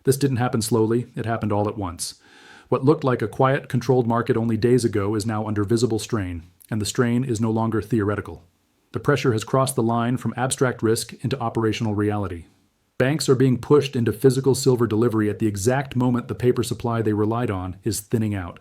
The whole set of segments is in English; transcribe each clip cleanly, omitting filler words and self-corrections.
This didn't happen slowly, it happened all at once. What looked like a quiet, controlled market only days ago is now under visible strain, and the strain is no longer theoretical. The pressure has crossed the line from abstract risk into operational reality. Banks are being pushed into physical silver delivery at the exact moment the paper supply they relied on is thinning out.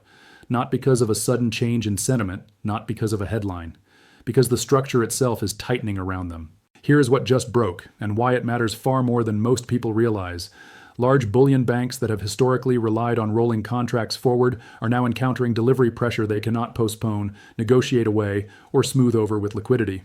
Not because of a sudden change in sentiment, not because of a headline, because the structure itself is tightening around them. Here is what just broke, and why it matters far more than most people realize. Large bullion banks that have historically relied on rolling contracts forward are now encountering delivery pressure they cannot postpone, negotiate away, or smooth over with liquidity.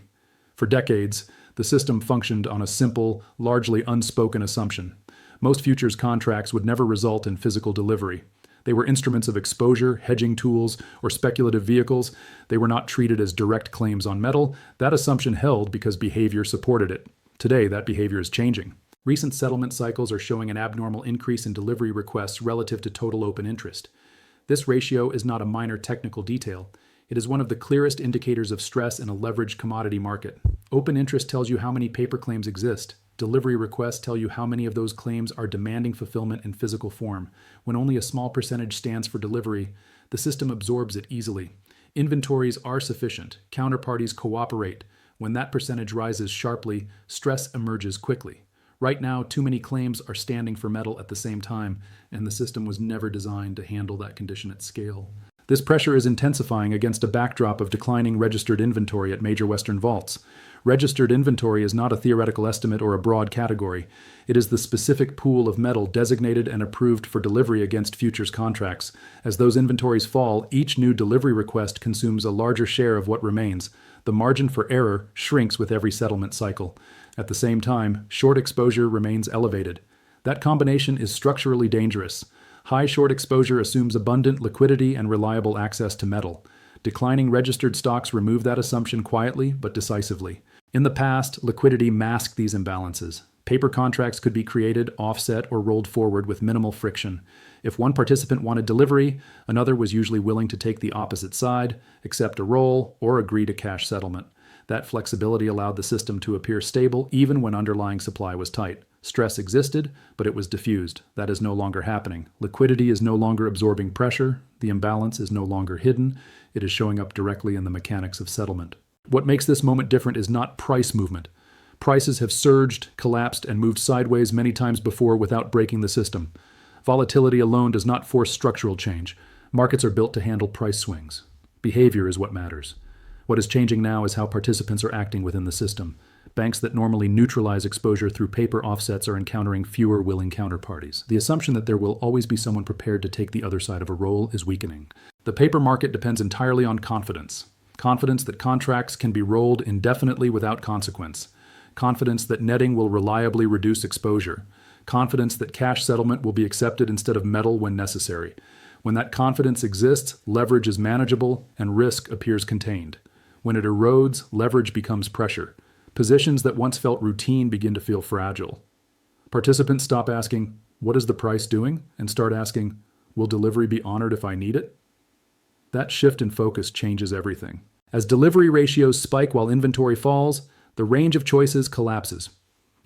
For decades, the system functioned on a simple, largely unspoken assumption. Most futures contracts would never result in physical delivery. They were instruments of exposure, hedging tools, or speculative vehicles. They were not treated as direct claims on metal. That assumption held because behavior supported it. Today, that behavior is changing. Recent settlement cycles are showing an abnormal increase in delivery requests relative to total open interest. This ratio is not a minor technical detail. It is one of the clearest indicators of stress in a leveraged commodity market. Open interest tells you how many paper claims exist. Delivery requests tell you how many of those claims are demanding fulfillment in physical form. When only a small percentage stands for delivery, the system absorbs it easily. Inventories are sufficient. Counterparties cooperate. When that percentage rises sharply, stress emerges quickly. Right now, too many claims are standing for metal at the same time, and the system was never designed to handle that condition at scale. This pressure is intensifying against a backdrop of declining registered inventory at major Western vaults. Registered inventory is not a theoretical estimate or a broad category. It is the specific pool of metal designated and approved for delivery against futures contracts. As those inventories fall, each new delivery request consumes a larger share of what remains. The margin for error shrinks with every settlement cycle. At the same time, short exposure remains elevated. That combination is structurally dangerous. High short exposure assumes abundant liquidity and reliable access to metal. Declining registered stocks remove that assumption quietly but decisively. In the past, liquidity masked these imbalances. Paper contracts could be created, offset, or rolled forward with minimal friction. If one participant wanted delivery, another was usually willing to take the opposite side, accept a roll, or agree to cash settlement. That flexibility allowed the system to appear stable even when underlying supply was tight. Stress existed, but it was diffused. That is no longer happening. Liquidity is no longer absorbing pressure. The imbalance is no longer hidden. It is showing up directly in the mechanics of settlement. What makes this moment different is not price movement. Prices have surged, collapsed, and moved sideways many times before without breaking the system. Volatility alone does not force structural change. Markets are built to handle price swings. Behavior is what matters. What is changing now is how participants are acting within the system. Banks that normally neutralize exposure through paper offsets are encountering fewer willing counterparties. The assumption that there will always be someone prepared to take the other side of a roll is weakening. The paper market depends entirely on confidence. Confidence that contracts can be rolled indefinitely without consequence. Confidence that netting will reliably reduce exposure. Confidence that cash settlement will be accepted instead of metal when necessary. When that confidence exists, leverage is manageable and risk appears contained. When it erodes, leverage becomes pressure. Positions that once felt routine begin to feel fragile. Participants stop asking, "What is the price doing?" and start asking, "Will delivery be honored if I need it?" That shift in focus changes everything. As delivery ratios spike while inventory falls, the range of choices collapses.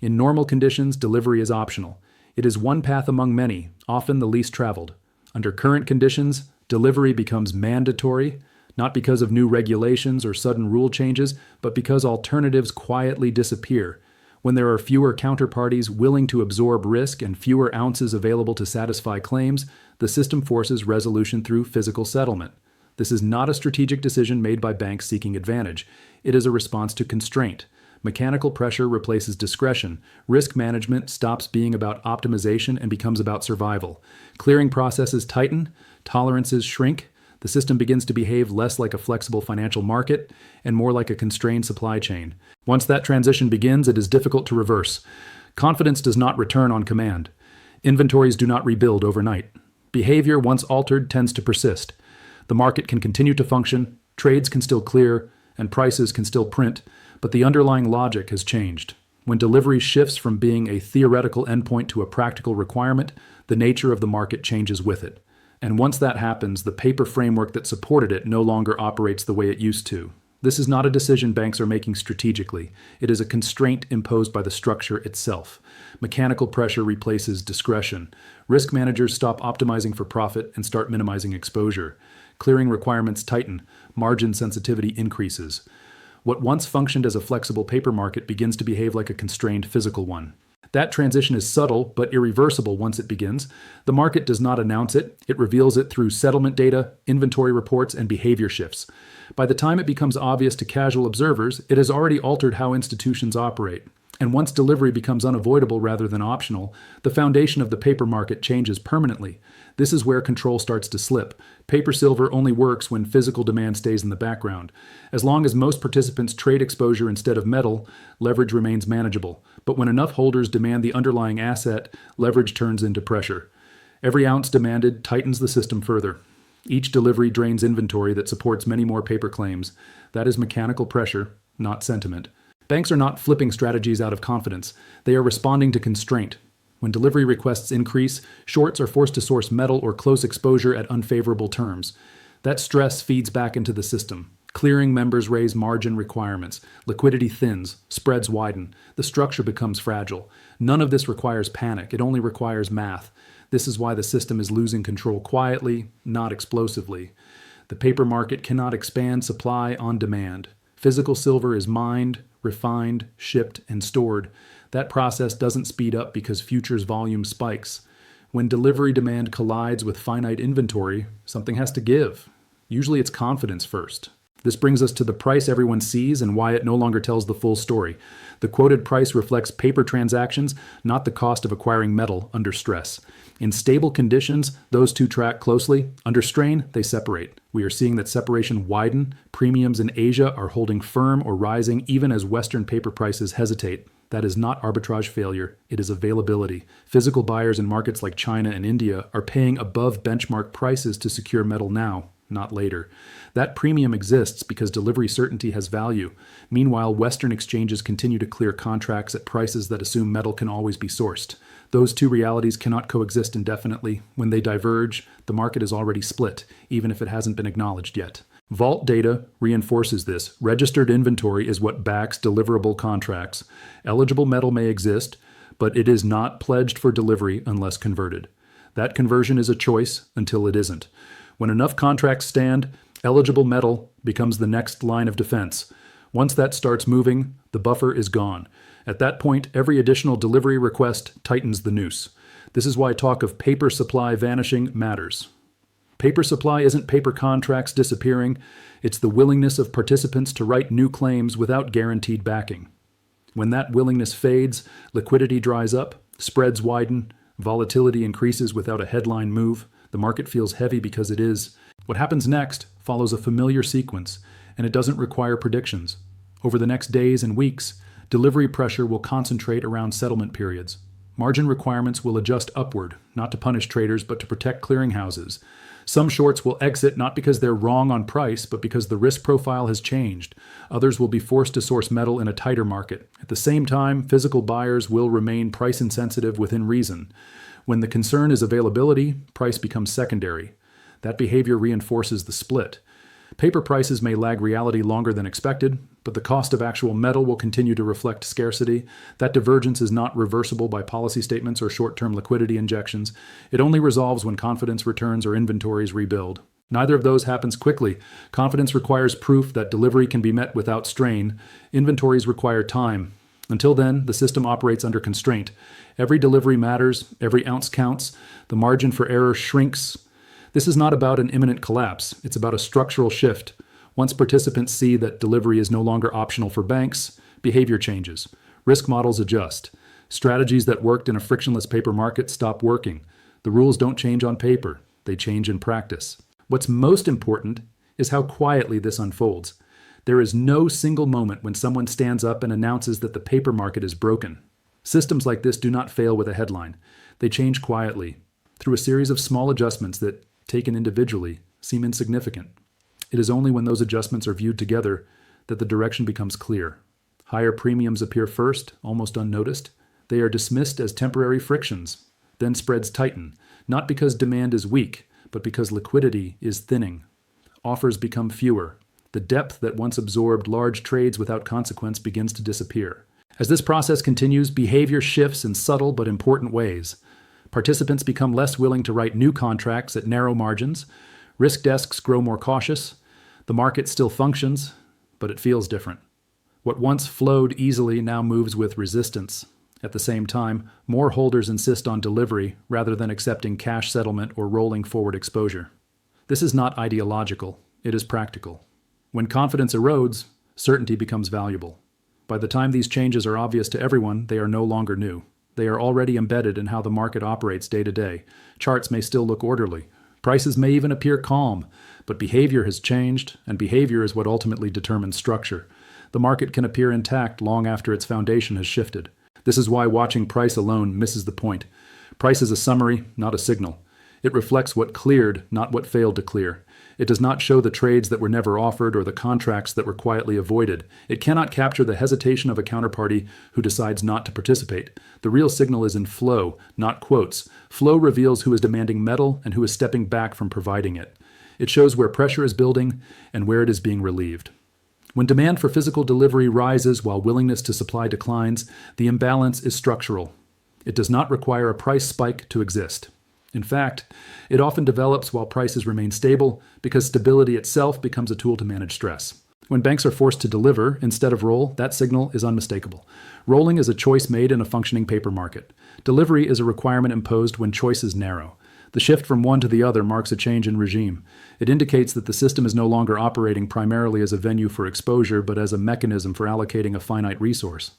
In normal conditions, delivery is optional. It is one path among many, often the least traveled. Under current conditions, delivery becomes mandatory, not because of new regulations or sudden rule changes, but because alternatives quietly disappear. When there are fewer counterparties willing to absorb risk and fewer ounces available to satisfy claims, the system forces resolution through physical settlement. This is not a strategic decision made by banks seeking advantage. It is a response to constraint. Mechanical pressure replaces discretion. Risk management stops being about optimization and becomes about survival. Clearing processes tighten, tolerances shrink. The system begins to behave less like a flexible financial market and more like a constrained supply chain. Once that transition begins, it is difficult to reverse. Confidence does not return on command. Inventories do not rebuild overnight. Behavior, once altered, tends to persist. The market can continue to function, trades can still clear, and prices can still print, but the underlying logic has changed. When delivery shifts from being a theoretical endpoint to a practical requirement, the nature of the market changes with it. And once that happens, the paper framework that supported it no longer operates the way it used to. This is not a decision banks are making strategically. It is a constraint imposed by the structure itself. Mechanical pressure replaces discretion. Risk managers stop optimizing for profit and start minimizing exposure. Clearing requirements tighten. Margin sensitivity increases. What once functioned as a flexible paper market begins to behave like a constrained physical one. That transition is subtle but irreversible once it begins. The market does not announce it. It reveals it through settlement data, inventory reports, and behavior shifts. By the time it becomes obvious to casual observers, it has already altered how institutions operate. And once delivery becomes unavoidable rather than optional, the foundation of the paper market changes permanently. This is where control starts to slip. Paper silver only works when physical demand stays in the background. As long as most participants trade exposure instead of metal, leverage remains manageable. But when enough holders demand the underlying asset, leverage turns into pressure. Every ounce demanded tightens the system further. Each delivery drains inventory that supports many more paper claims. That is mechanical pressure, not sentiment. Banks are not flipping strategies out of confidence. They are responding to constraint. When delivery requests increase, shorts are forced to source metal or close exposure at unfavorable terms. That stress feeds back into the system. Clearing members raise margin requirements. Liquidity thins. Spreads widen. The structure becomes fragile. None of this requires panic. It only requires math. This is why the system is losing control quietly, not explosively. The paper market cannot expand supply on demand. Physical silver is mined, refined, shipped, and stored. That process doesn't speed up because futures volume spikes. When delivery demand collides with finite inventory, something has to give. Usually it's confidence first. This brings us to the price everyone sees and why it no longer tells the full story. The quoted price reflects paper transactions, not the cost of acquiring metal under stress. In stable conditions, those two track closely. Under strain, they separate. We are seeing that separation widen. Premiums in Asia are holding firm or rising even as Western paper prices hesitate. That is not arbitrage failure, it is availability. Physical buyers in markets like China and India are paying above benchmark prices to secure metal now, not later. That premium exists because delivery certainty has value. Meanwhile, Western exchanges continue to clear contracts at prices that assume metal can always be sourced. Those two realities cannot coexist indefinitely. When they diverge, the market is already split, even if it hasn't been acknowledged yet. Vault data reinforces this. Registered inventory is what backs deliverable contracts. Eligible metal may exist, but it is not pledged for delivery unless converted. That conversion is a choice until it isn't. When enough contracts stand, eligible metal becomes the next line of defense. Once that starts moving, the buffer is gone. At that point, every additional delivery request tightens the noose. This is why talk of paper supply vanishing matters. Paper supply isn't paper contracts disappearing. It's the willingness of participants to write new claims without guaranteed backing. When that willingness fades, liquidity dries up, spreads widen, volatility increases without a headline move. The market feels heavy because it is. What happens next follows a familiar sequence, and it doesn't require predictions. Over the next days and weeks, delivery pressure will concentrate around settlement periods. Margin requirements will adjust upward, not to punish traders, but to protect clearinghouses. Some shorts will exit not because they're wrong on price, but because the risk profile has changed. Others will be forced to source metal in a tighter market. At the same time, physical buyers will remain price insensitive within reason. When the concern is availability, price becomes secondary. That behavior reinforces the split. Paper prices may lag reality longer than expected, but the cost of actual metal will continue to reflect scarcity. That divergence is not reversible by policy statements or short-term liquidity injections. It only resolves when confidence returns or inventories rebuild. Neither of those happens quickly. Confidence requires proof that delivery can be met without strain. Inventories require time. Until then, the system operates under constraint. Every delivery matters, every ounce counts, the margin for error shrinks. This is not about an imminent collapse. It's about a structural shift. Once participants see that delivery is no longer optional for banks, behavior changes. Risk models adjust. Strategies that worked in a frictionless paper market stop working. The rules don't change on paper. They change in practice. What's most important is how quietly this unfolds. There is no single moment when someone stands up and announces that the paper market is broken. Systems like this do not fail with a headline. They change quietly, through a series of small adjustments that, taken individually, seem insignificant. It is only when those adjustments are viewed together that the direction becomes clear. Higher premiums appear first, almost unnoticed. They are dismissed as temporary frictions. Then spreads tighten, not because demand is weak, but because liquidity is thinning. Offers become fewer. The depth that once absorbed large trades without consequence begins to disappear. As this process continues, behavior shifts in subtle but important ways. Participants become less willing to write new contracts at narrow margins. Risk desks grow more cautious. The market still functions, but it feels different. What once flowed easily now moves with resistance. At the same time, more holders insist on delivery rather than accepting cash settlement or rolling forward exposure. This is not ideological, it is practical. When confidence erodes, certainty becomes valuable. By the time these changes are obvious to everyone, they are no longer new. They are already embedded in how the market operates day to day. Charts may still look orderly. Prices may even appear calm, but behavior has changed, and behavior is what ultimately determines structure. The market can appear intact long after its foundation has shifted. This is why watching price alone misses the point. Price is a summary, not a signal. It reflects what cleared, not what failed to clear. It does not show the trades that were never offered or the contracts that were quietly avoided. It cannot capture the hesitation of a counterparty who decides not to participate. The real signal is in flow, not quotes. Flow reveals who is demanding metal and who is stepping back from providing it. It shows where pressure is building and where it is being relieved. When demand for physical delivery rises while willingness to supply declines, the imbalance is structural. It does not require a price spike to exist. In fact, it often develops while prices remain stable because stability itself becomes a tool to manage stress. When banks are forced to deliver instead of roll, that signal is unmistakable. Rolling is a choice made in a functioning paper market. Delivery is a requirement imposed when choice is narrow. The shift from one to the other marks a change in regime. It indicates that the system is no longer operating primarily as a venue for exposure, but as a mechanism for allocating a finite resource.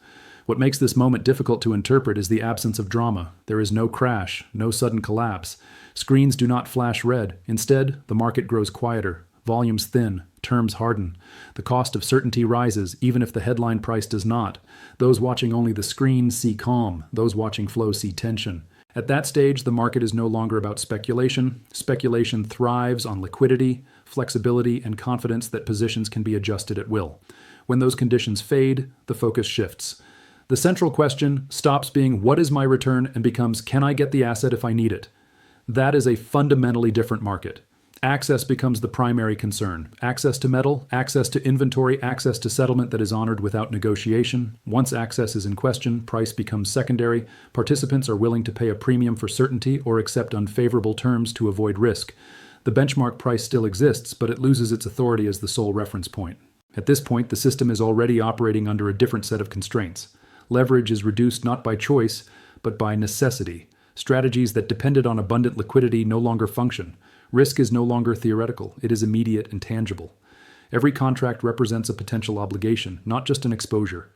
What makes this moment difficult to interpret is the absence of drama. There is no crash, no sudden collapse. Screens do not flash red. Instead, the market grows quieter. Volumes thin. Terms harden. The cost of certainty rises, even if the headline price does not. Those watching only the screen see calm. Those watching flow see tension. At that stage, the market is no longer about speculation. Speculation thrives on liquidity, flexibility, and confidence that positions can be adjusted at will. When those conditions fade, the focus shifts. The central question stops being what is my return and becomes can I get the asset if I need it? That is a fundamentally different market. Access becomes the primary concern. Access to metal, access to inventory, access to settlement that is honored without negotiation. Once access is in question, price becomes secondary. Participants are willing to pay a premium for certainty or accept unfavorable terms to avoid risk. The benchmark price still exists, but it loses its authority as the sole reference point. At this point, the system is already operating under a different set of constraints. Leverage is reduced not by choice, but by necessity. Strategies that depended on abundant liquidity no longer function. Risk is no longer theoretical, it is immediate and tangible. Every contract represents a potential obligation, not just an exposure.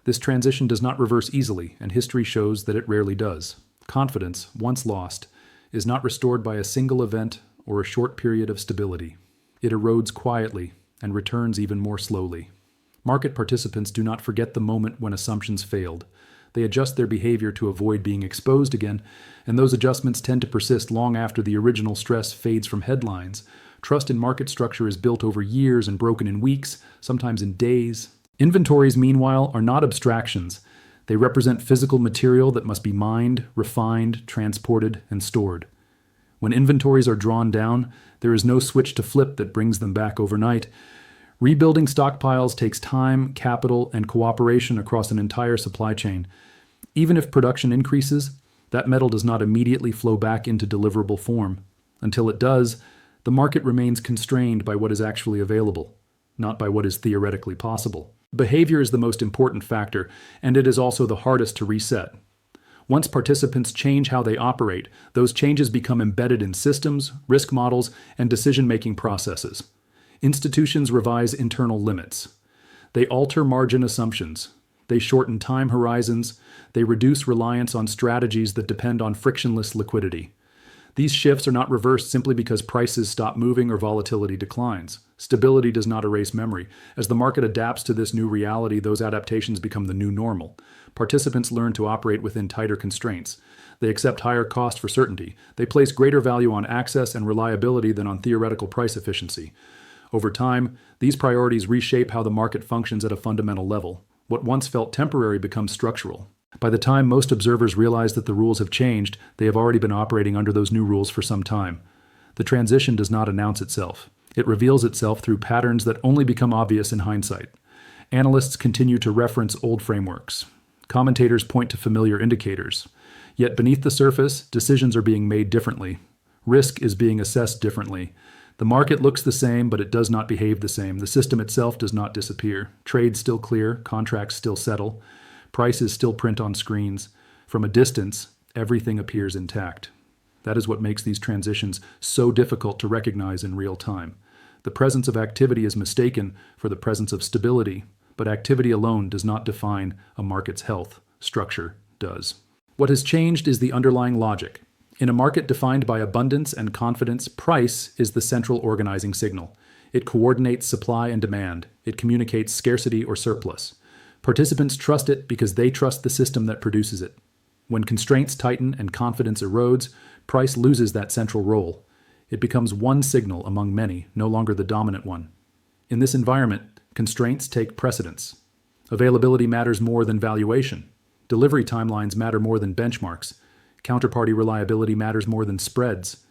This transition does not reverse easily, and history shows that it rarely does. Confidence, once lost, is not restored by a single event or a short period of stability. It erodes quietly and returns even more slowly. Market participants do not forget the moment when assumptions failed. They adjust their behavior to avoid being exposed again, and those adjustments tend to persist long after the original stress fades from headlines. Trust in market structure is built over years and broken in weeks, sometimes in days. Inventories, meanwhile, are not abstractions. They represent physical material that must be mined, refined, transported, and stored. When inventories are drawn down, there is no switch to flip that brings them back overnight. Rebuilding stockpiles takes time, capital, and cooperation across an entire supply chain. Even if production increases, that metal does not immediately flow back into deliverable form. Until it does, the market remains constrained by what is actually available, not by what is theoretically possible. Behavior is the most important factor, and it is also the hardest to reset. Once participants change how they operate, those changes become embedded in systems, risk models, and decision-making processes. Institutions revise internal limits. They alter margin assumptions. They shorten time horizons. They reduce reliance on strategies that depend on frictionless liquidity. These shifts are not reversed simply because prices stop moving or volatility declines. Stability does not erase memory. As the market adapts to this new reality, those adaptations become the new normal. Participants learn to operate within tighter constraints. They accept higher cost for certainty. They place greater value on access and reliability than on theoretical price efficiency. Over time, these priorities reshape how the market functions at a fundamental level. What once felt temporary becomes structural. By the time most observers realize that the rules have changed, they have already been operating under those new rules for some time. The transition does not announce itself. It reveals itself through patterns that only become obvious in hindsight. Analysts continue to reference old frameworks. Commentators point to familiar indicators. Yet beneath the surface, decisions are being made differently. Risk is being assessed differently. The market looks the same, but it does not behave the same. The system itself does not disappear. Trades still clear, contracts still settle, prices still print on screens. From a distance, everything appears intact. That is what makes these transitions so difficult to recognize in real time. The presence of activity is mistaken for the presence of stability, but activity alone does not define a market's health. Structure does. What has changed is the underlying logic. In a market defined by abundance and confidence, price is the central organizing signal. It coordinates supply and demand. It communicates scarcity or surplus. Participants trust it because they trust the system that produces it. When constraints tighten and confidence erodes, price loses that central role. It becomes one signal among many, no longer the dominant one. In this environment, constraints take precedence. Availability matters more than valuation. Delivery timelines matter more than benchmarks. Counterparty reliability matters more than spreads.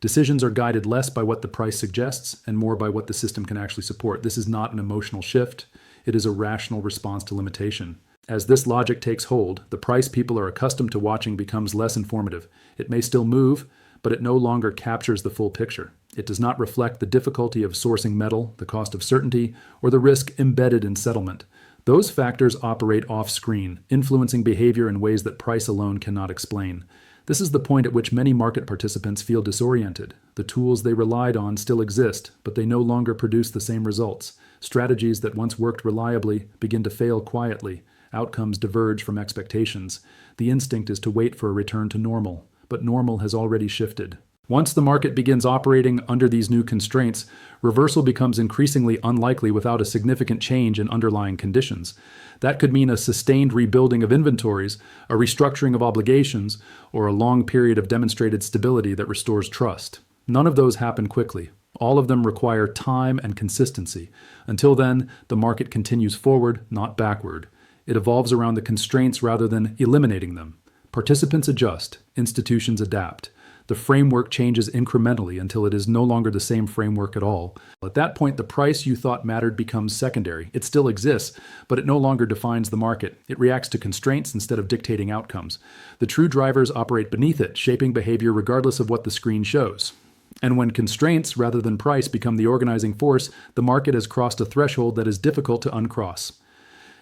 Decisions are guided less by what the price suggests and more by what the system can actually support. This is not an emotional shift. It is a rational response to limitation. As this logic takes hold, the price people are accustomed to watching becomes less informative. It may still move, but it no longer captures the full picture. It does not reflect the difficulty of sourcing metal, the cost of certainty, or the risk embedded in settlement. Those factors operate off-screen, influencing behavior in ways that price alone cannot explain. This is the point at which many market participants feel disoriented. The tools they relied on still exist, but they no longer produce the same results. Strategies that once worked reliably begin to fail quietly. Outcomes diverge from expectations. The instinct is to wait for a return to normal, but normal has already shifted. Once the market begins operating under these new constraints, reversal becomes increasingly unlikely without a significant change in underlying conditions. That could mean a sustained rebuilding of inventories, a restructuring of obligations, or a long period of demonstrated stability that restores trust. None of those happen quickly. All of them require time and consistency. Until then, the market continues forward, not backward. It evolves around the constraints rather than eliminating them. Participants adjust, institutions adapt. The framework changes incrementally until it is no longer the same framework at all. At that point, the price you thought mattered becomes secondary. It still exists, but it no longer defines the market. It reacts to constraints instead of dictating outcomes. The true drivers operate beneath it, shaping behavior regardless of what the screen shows. And when constraints rather than price become the organizing force, the market has crossed a threshold that is difficult to uncross.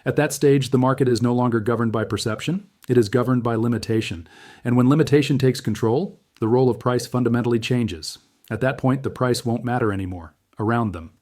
At that stage, the market is no longer governed by perception. It is governed by limitation. And when limitation takes control, the role of price fundamentally changes. At that point, the price won't matter anymore. Around them,